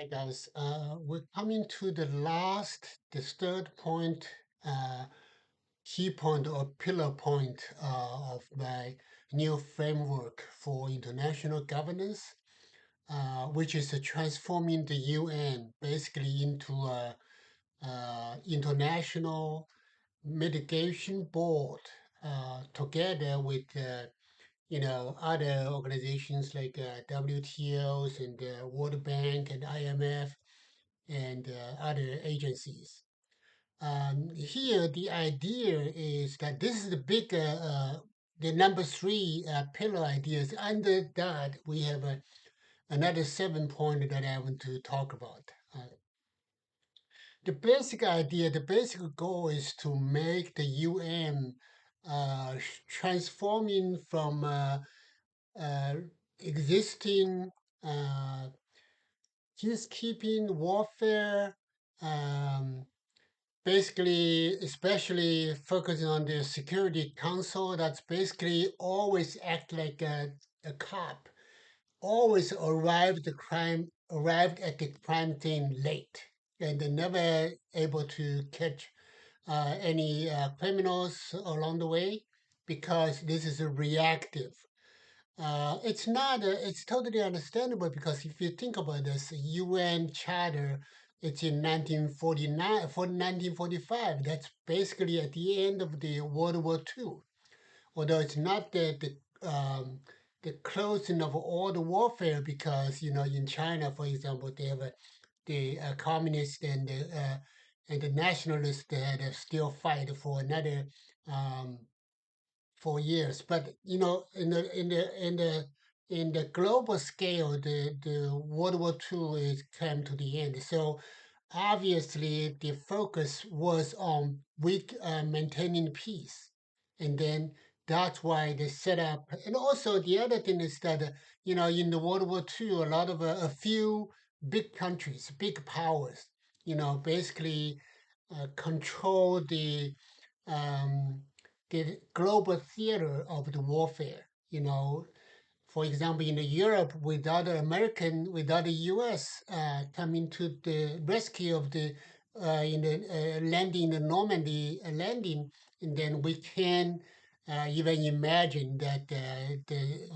Hey guys, we're coming to the third point, uh, key point or pillar point of my new framework for international governance, which is transforming the UN basically into a, international mitigation board, together with other organizations like WTOs and World Bank and IMF and other agencies. Here, the idea is that this is the number three pillar ideas. Under that, we have another 7 point that I want to talk about. The basic idea, the basic goal is to make the UN transforming from uh, existing uh, peacekeeping warfare, um, basically, especially focusing on the Security Council, that's basically always act like a cop, always arrived at the crime scene late, and they're never able to catch any criminals along the way because this is a reactive. It's not. It's totally understandable because if you think about this, UN Charter, it's in 1949, 1945. That's basically at the end of the World War II. Although it's not the closing of all the warfare because in China, for example, they have the communists and the nationalists that still fight for another um, for years. But in the global scale, the World War II is came to the end. So obviously, the focus was on maintaining peace, and then that's why they set up. And also, the other thing is that in the World War II, a lot of a few big countries, big powers, basically control um, the global theater of the warfare. For example, in Europe, without the U.S. Coming to the rescue of the in the landing, the Normandy landing, and then we can even imagine that the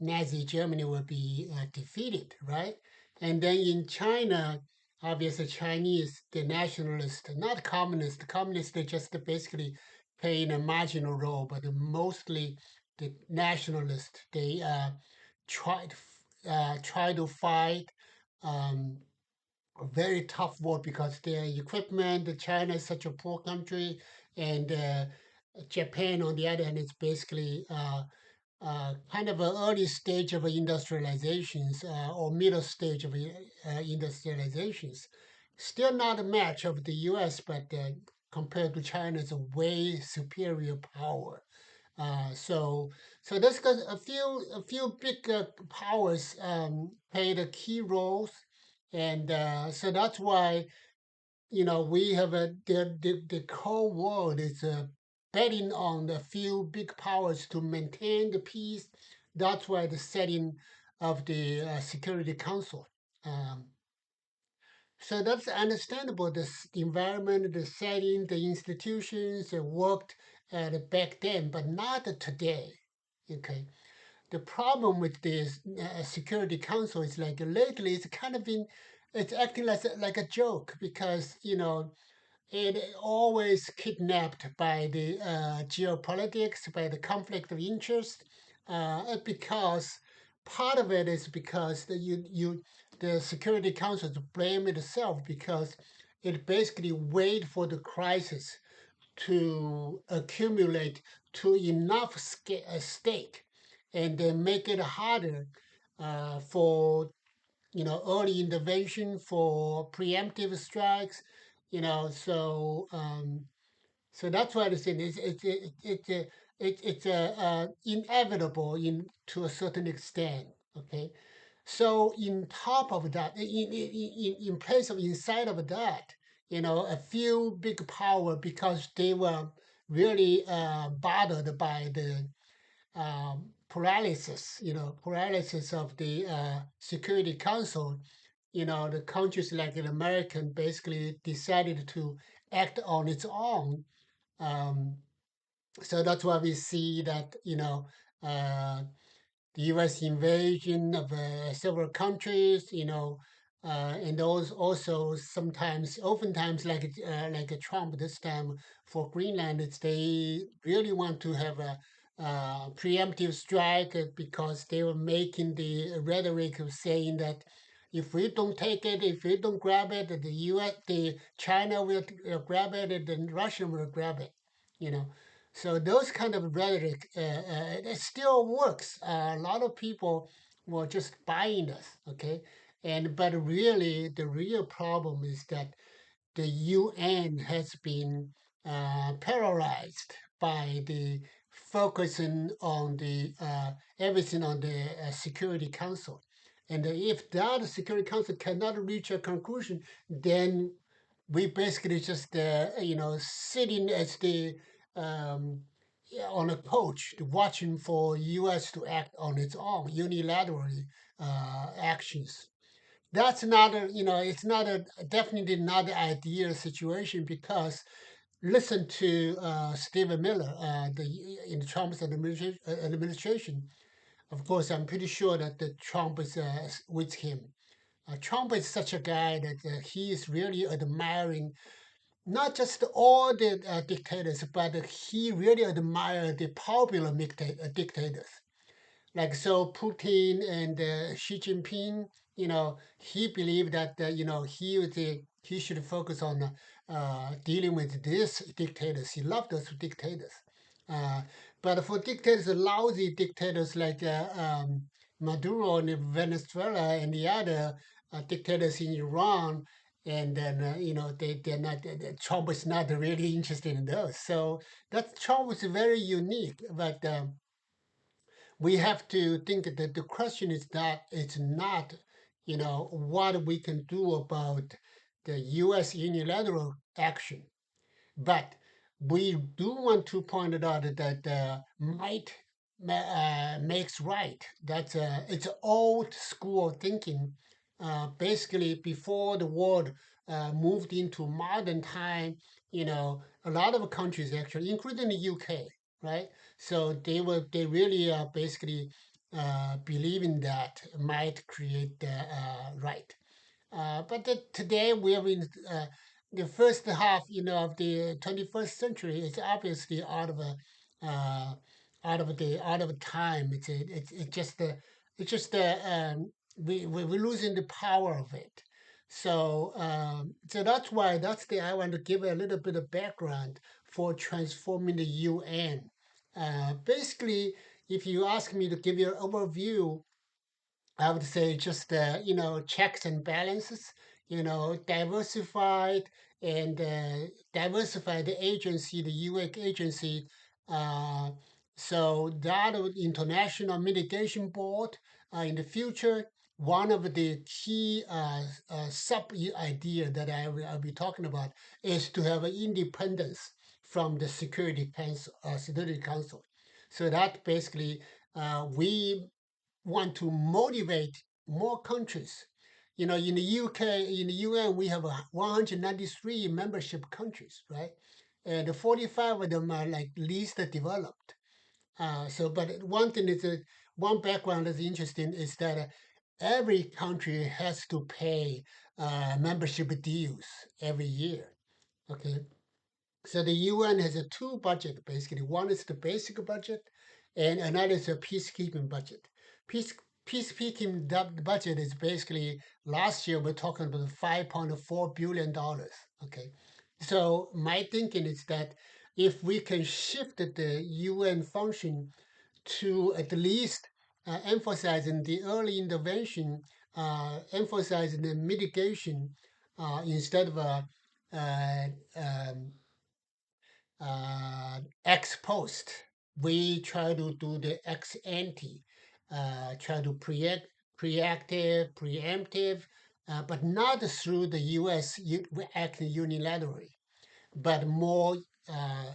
Nazi Germany will be defeated, right? And then in China, obviously Chinese, the nationalists, not communists. The communists they just basically playing a marginal role, but mostly the nationalists they try to fight um, a very tough war because their equipment. China is such a poor country, and Japan, on the other hand, is basically kind of an early stage of industrializations or middle stage of industrializations. Still not a match of the U.S., but compared to China, it's a way superior power. So there's got a few big powers played a key roles, and so that's why we have the whole world is betting on a few big powers to maintain the peace. That's why the setting of the Security Council. Um, so that's understandable. The environment, the setting, the institutions worked back then, but not today. Okay. The problem with this Security Council is like lately it's kind of been it's acting like a joke because it always kidnapped by the geopolitics, by the conflict of interest, because part of it is because the Security Council to blame itself because it basically wait for the crisis to accumulate to enough stake, and then make it harder for early intervention, for preemptive strikes. So that's why I say it's inevitable to a certain extent. Okay, so in top of that, in place of inside of that, a few big power because they were really bothered by the paralysis of the Security Council. the countries like the American basically decided to act on its own. Um, so that's why we see that, uh, the U.S. invasion of several countries, and those also sometimes, oftentimes, like a Trump this time for Greenland, it's they really want to have a preemptive strike because they were making the rhetoric of saying that if we don't take it, if we don't grab it, the U.S., the China will grab it, and then Russia will grab it, you know. So those kind of rhetoric, it still works. A lot of people were just buying this, okay? And but really, the real problem is that the UN has been paralyzed by the focusing on the everything on the Security Council. And if that Security Council cannot reach a conclusion, then we basically just sitting as the um, yeah, on a coach watching for U.S. to act on its own unilaterally actions. That's not a, it's not a, definitely not the ideal situation because listen to Stephen Miller, in Trump's administration. Of course, I'm pretty sure that the Trump is with him. Trump is such a guy that he is really admiring not just all the dictators, but he really admired the popular dictators. Like so, Putin and Xi Jinping, he believed that he should focus on dealing with these dictators. He loved those dictators. Uh, but for dictators, lousy dictators like Maduro in Venezuela and the other dictators in Iran, and then they're not. Trump is not really interested in those. So that Trump was very unique, but. We have to think that the question is that it's not, what we can do about the U.S. unilateral action, but we do want to point it out that might makes right. That's it's old school thinking. Basically, before the world moved into modern time, a lot of countries actually, including the UK, right? So they really basically believing that might create the right. But today we are in the first half, of the 21st century. It's obviously uh, out of time. It's just we're losing the power of it. So that's why I want to give a little bit of background for transforming the UN. Basically, if you ask me to give you an overview, I would say just checks and balances, diversified and diversify the agency, the UN agency. Uh, so that International Mitigation Board in the future, one of the key sub idea that I'll be talking about is to have an independence from the Security Council. So that basically we want to motivate more countries. In the UK, in the UN, we have 193 membership countries, right? And 45 of them are like least developed. But one thing is that one background that's interesting is that every country has to pay membership dues every year. Okay, so the UN has a two budget basically. One is the basic budget, and another is a peacekeeping budget. Peace peacekeeping budget is basically last year we're talking about $5.4 billion. Okay, so my thinking is that if we can shift the UN function to at least emphasizing the early intervention, emphasizing the mitigation instead of uh, um, ex post. We try to do the ex ante, try to preactive, preemptive, but not through the U.S. acting unilaterally, but more uh,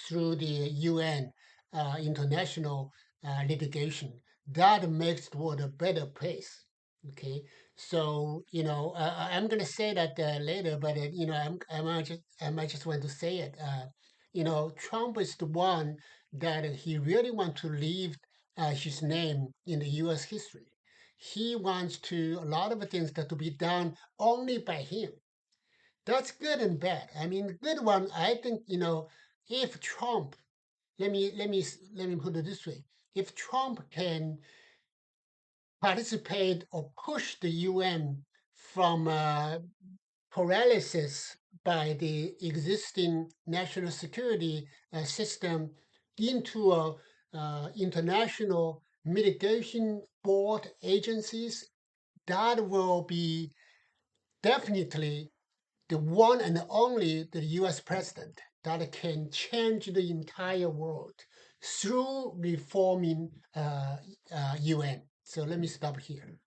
through the UN international litigation. That makes the world a better place. Okay, So I'm gonna say that later, but I might just want to say it. Trump is the one that he really wants to leave his name in the U.S. history. He wants to a lot of things that to be done only by him. That's good and bad. I mean, the good one, I think, if Trump, let me put it this way: if Trump can participate or push the UN from paralysis by the existing national security system into a international mitigation board agencies, that will be definitely the one and only the US president that can change the entire world through reforming UN. So let me stop here.